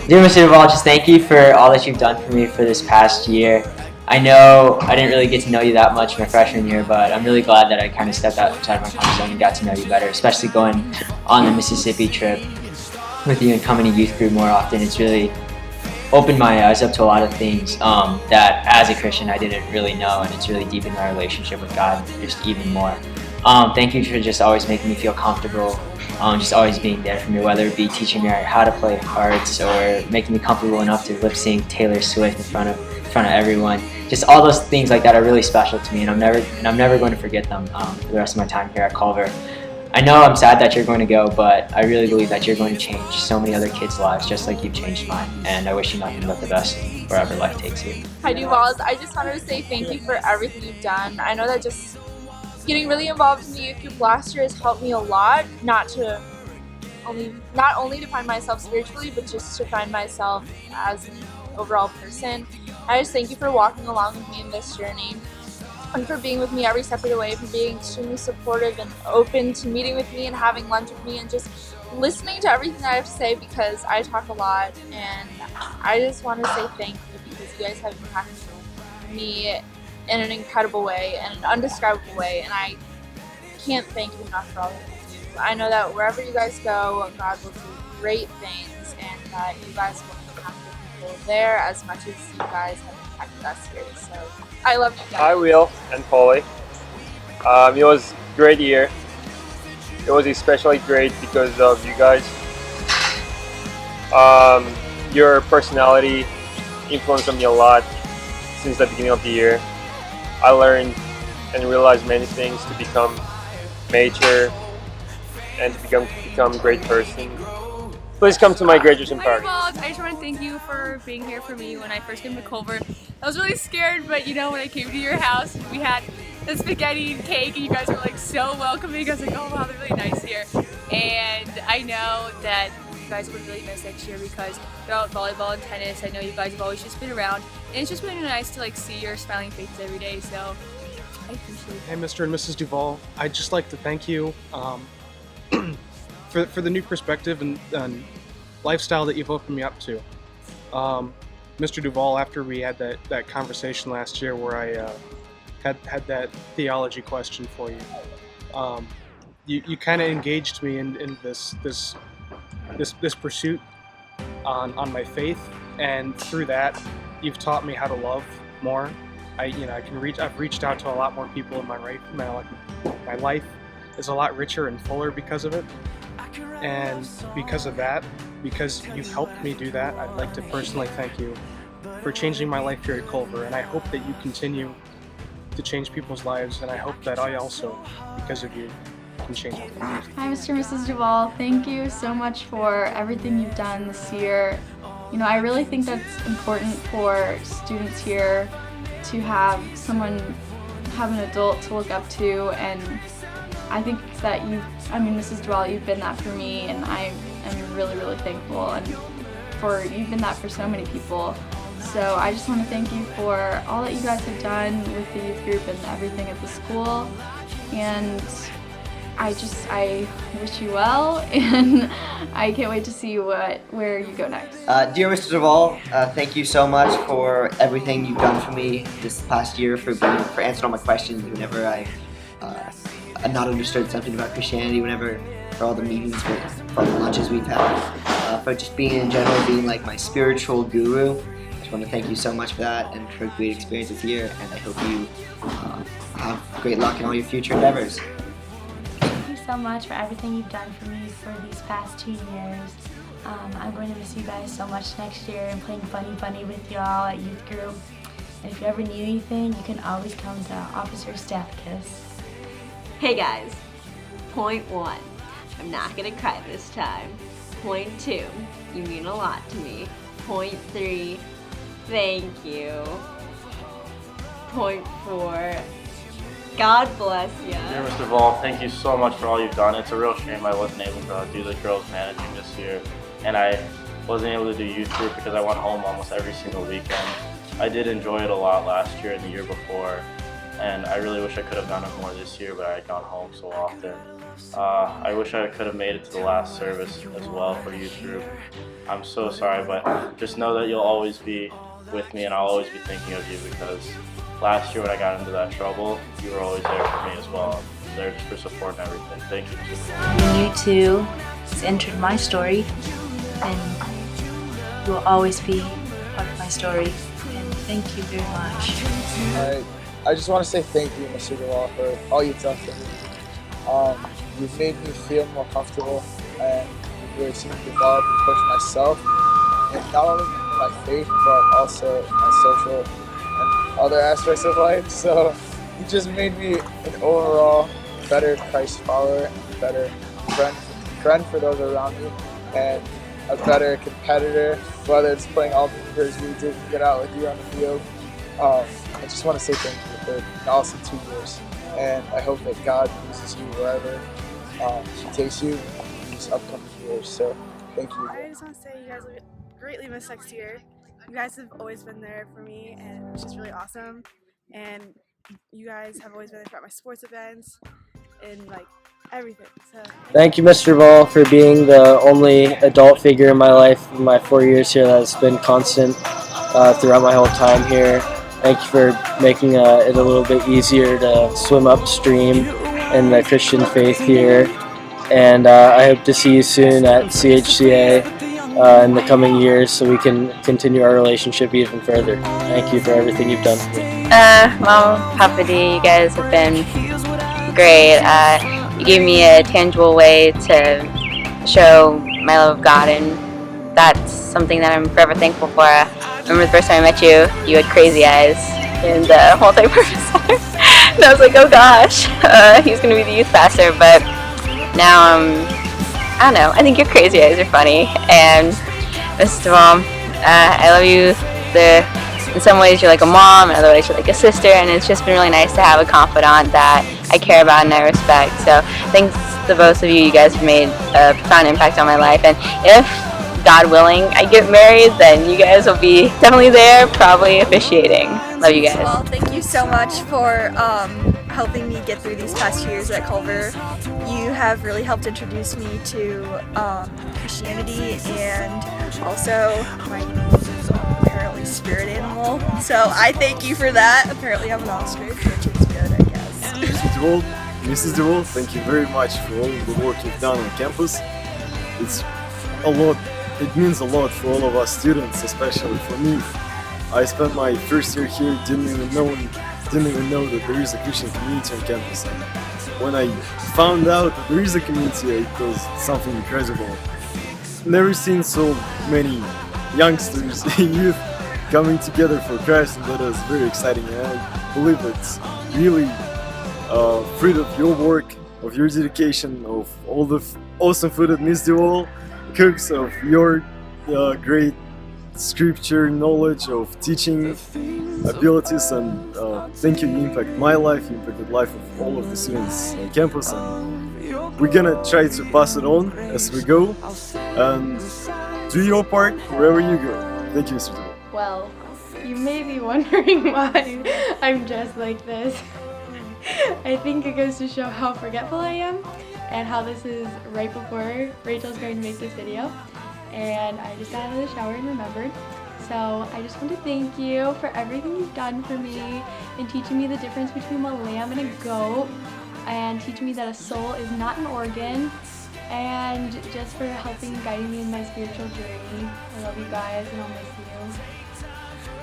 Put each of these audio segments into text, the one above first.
Dear Mr. DuVal, just thank you for all that you've done for me for this past year. I know I didn't really get to know you that much my freshman year, but I'm really glad that I kind of stepped outside my comfort zone and got to know you better, especially going on the Mississippi trip with you and coming to youth group more often. It's really opened my eyes up to a lot of things that as a Christian I didn't really know, and it's really deepened my relationship with God just even more. Thank you for just always making me feel comfortable, just always being there for me, whether it be teaching me how to play cards or making me comfortable enough to lip sync Taylor Swift in front of everyone. Just all those things like that are really special to me, and I'm never going to forget them for the rest of my time here at Culver. I know I'm sad that you're going to go, but I really believe that you're going to change so many other kids' lives just like you've changed mine, and I wish you nothing but the best wherever life takes you. Hi DuVals, I just wanted to say thank you for everything you've done. I know that just getting really involved in the youth group last year has helped me a lot, not only to find myself spiritually, but just to find myself as an overall person. I just thank you for walking along with me in this journey, and for being with me every step of the way, for being extremely supportive and open to meeting with me and having lunch with me and just listening to everything that I have to say, because I talk a lot, and I just want to say thank you because you guys have impacted me in an incredible way and an undescribable way, and I can't thank you enough for all that you do. I know that wherever you guys go, God will do great things, and that you guys will impact the people there as much as you guys have impacted us here. So I love you guys. Hi Will and Polly. It was a great year. It was especially great because of you guys. Your personality influenced me a lot since the beginning of the year. I learned and realized many things to become mature and to become a great person. Please come to my graduation party. Hi, DuVal. I just want to thank you for being here for me when I first came to Culver. I was really scared, but you know, when I came to your house, we had the spaghetti and cake, and you guys were like so welcoming. I was like, oh wow, they're really nice here. And I know that you guys will really miss next year because throughout volleyball and tennis, I know you guys have always just been around, and it's just been nice to like see your smiling faces every day. So I appreciate it. Hey, Mr. and Mrs. DuVal, I'd just like to thank you for the new perspective and lifestyle that you've opened me up to. Mr. DuVal, after we had that conversation last year where I had that theology question for you, you kind of engaged me in this pursuit on my faith, and through that, you've taught me how to love more. I've reached out to a lot more people in my life. My life is a lot richer and fuller because of it. And because of that, because you've helped me do that, I'd like to personally thank you for changing my life here at Culver. And I hope that you continue to change people's lives, and I hope that I also, because of you, can change others. Hi, Mr. and Mrs. DuVal. Thank you so much for everything you've done this year. You know, I really think that's important for students here to have an adult to look up to, and I think that Mrs. DuVal, you've been that for me, and I am really, really thankful, and you've been that for so many people. So I just want to thank you for all that you guys have done with the youth group and everything at the school, and I wish you well, and I can't wait to see where you go next. Dear Mr. DuVal, thank you so much for everything you've done for me this past year, for answering all my questions whenever I not understood something about Christianity, for all the meetings, for all the lunches we've had, for just being in general, being like my spiritual guru. I just want to thank you so much for that, and for a great experience this year, and I hope you have great luck in all your future endeavors. Thank you so much for everything you've done for me for these past 2 years. I'm going to miss you guys so much next year, and playing funny with y'all at youth group. And if you ever need anything, you can always come to Officer Stathakis. Hey guys, point 1, I'm not gonna cry this time. Point 2, you mean a lot to me. Point 3, thank you. Point 4, God bless you. Dear Mr. DuVal, thank you so much for all you've done. It's a real shame I wasn't able to do the girls managing this year, and I wasn't able to do youth group because I went home almost every single weekend. I did enjoy it a lot last year and the year before, and I really wish I could have done it more this year, but I had gone home so often. I wish I could have made it to the last service as well for youth group. I'm so sorry, but just know that you'll always be with me, and I'll always be thinking of you, because last year when I got into that trouble, you were always there for me as well. There just for support and everything. Thank you. You too entered my story, and you will always be part of my story. And thank you very much. I just want to say thank you, Mr. DuVal, for all you've done for me. You've made me feel more comfortable, and you've really seen me develop and push myself, and not only in my faith, but also in my social and other aspects of life. So you just made me an overall better Christ follower, and a better friend for those around me, and a better competitor, whether it's playing all the years we didn't get out with you on the field. I just want to say thank you for an awesome 2 years, and I hope that God uses you wherever He takes you in these upcoming years. So thank you. I just want to say you guys will greatly miss next year. You guys have always been there for me, and it's just really awesome. And you guys have always been there throughout my sports events and like everything. So thank you, Mr. DuVal, for being the only adult figure in my life in my 4 years here that's been constant throughout my whole time here. Thank you for making it a little bit easier to swim upstream in the Christian faith here. And I hope to see you soon at CHCA in the coming years, so we can continue our relationship even further. Thank you for everything you've done for me. Mom, Papa D, you guys have been great. You gave me a tangible way to show my love of God, and that's something that I'm forever thankful for. I remember the first time I met you, you had crazy eyes in the multi-purpose center. And I was like, oh gosh, he's going to be the youth pastor. But now, I don't know, I think your crazy eyes are funny. And most of all, I love you. In some ways you're like a mom, in other ways you're like a sister, and it's just been really nice to have a confidant that I care about and I respect. So thanks to both of you, you guys have made a profound impact on my life. And if, God willing, I get married, then you guys will be definitely there, probably officiating. Love you guys. Well, thank you so much for helping me get through these past years at Culver. You have really helped introduce me to Christianity, and also my name is apparently spirit animal. So I thank you for that. Apparently I'm an ostrich, which is good, I guess. Mrs. DuVal, thank you very much for all the work you've done on campus. It's a lot. It means a lot for all of us students, especially for me. I spent my first year here, didn't even know that there is a Christian community on campus. And when I found out that there is a community, it was something incredible. Never seen so many youngsters, youth, coming together for Christ, and that was very exciting. And I believe it's really fruit of your work, of your dedication, of all the awesome food that Miss DuVal cooks, of your great scripture knowledge, of teaching abilities, and thank you. You impact my life, you impacted the life of all of the students on campus, and we're gonna try to pass it on as we go, and do your part wherever you go. Thank you, Mr. DuVal. Well, you may be wondering why I'm dressed like this. I think it goes to show how forgetful I am, and how this is right before Rachel's going to make this video. And I just got out of the shower and remembered. So I just want to thank you for everything you've done for me, and teaching me the difference between a lamb and a goat, and teaching me that a soul is not an organ, and just for helping and guiding me in my spiritual journey. I love you guys, and I'll miss you.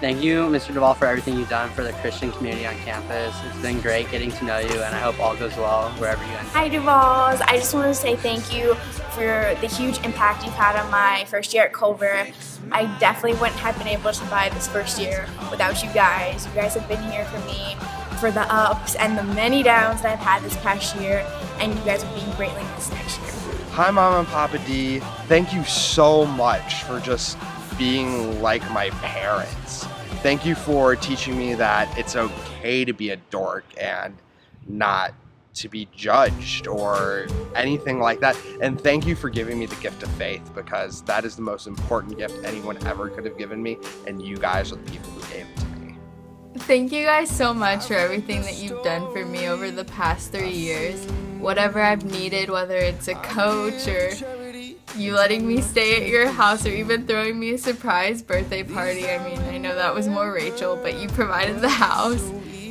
Thank you, Mr. DuVal, for everything you've done for the Christian community on campus. It's been great getting to know you, and I hope all goes well wherever you end. Hi, DuVals. I just want to say thank you for the huge impact you've had on my first year at Culver. I definitely wouldn't have been able to survive this first year without you guys. You guys have been here for me for the ups and the many downs that I've had this past year, and you guys will be greatly missed next year. Hi, Mom and Papa D. Thank you so much for just being like my parents. Thank you for teaching me that it's okay to be a dork and not to be judged or anything like that. And thank you for giving me the gift of faith, because that is the most important gift anyone ever could have given me, and you guys are the people who gave it to me. Thank you guys so much for everything that you've done for me over the past 3 years. Whatever I've needed, whether it's a coach or you letting me stay at your house or even throwing me a surprise birthday party. I mean, I know that was more Rachel, but you provided the house.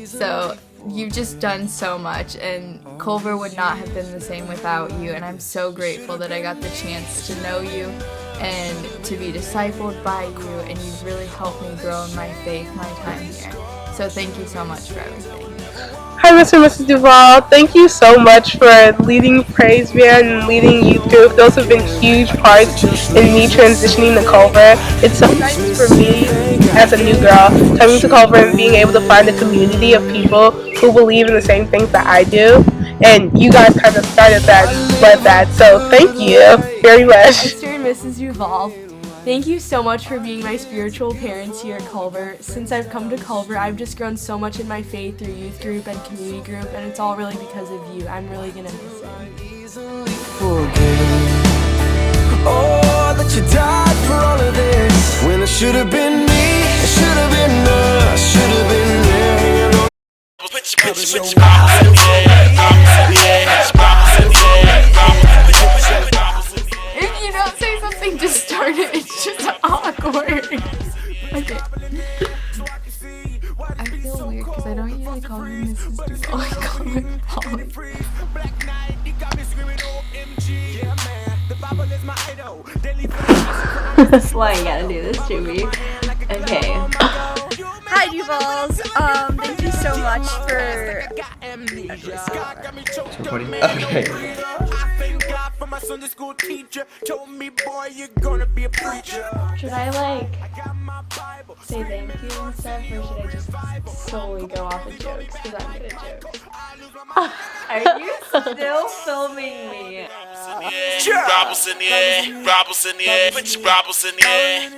So you've just done so much, and Culver would not have been the same without you, and I'm so grateful that I got the chance to know you and to be discipled by you, and you've really helped me grow in my faith my time here. So thank you so much for everything. Hi, Mr. and Mrs. DuVal. Thank you so much for leading Praise Band and leading youth group. Those have been huge parts in me transitioning to Culver. It's so nice for me as a new girl coming to Culver and being able to find a community of people who believe in the same things that I do. And you guys kind of started that, led that. So thank you very much. Mr. and Mrs. DuVal, thank you so much for being my spiritual parents here at Culver. Since I've come to Culver, I've just grown so much in my faith through youth group and community group, and it's all really because of you. I'm really gonna miss it. Oh, that you died for all of this. When it should have been me, it should have been us, should have been there. If you don't say something to start it, it's just awkward. Okay. I feel weird because I don't usually call her Mrs. DuVal. I call her Polly. Why you gotta do this to me? Okay. Hi, DuVals. Thank you so much for. Recording? Okay. Should I say thank you and stuff, or should I just solely go off of jokes? Because I'm good at jokes. Are you still filming me? Robbles in the air, robbles in the air, put your robbles in the air.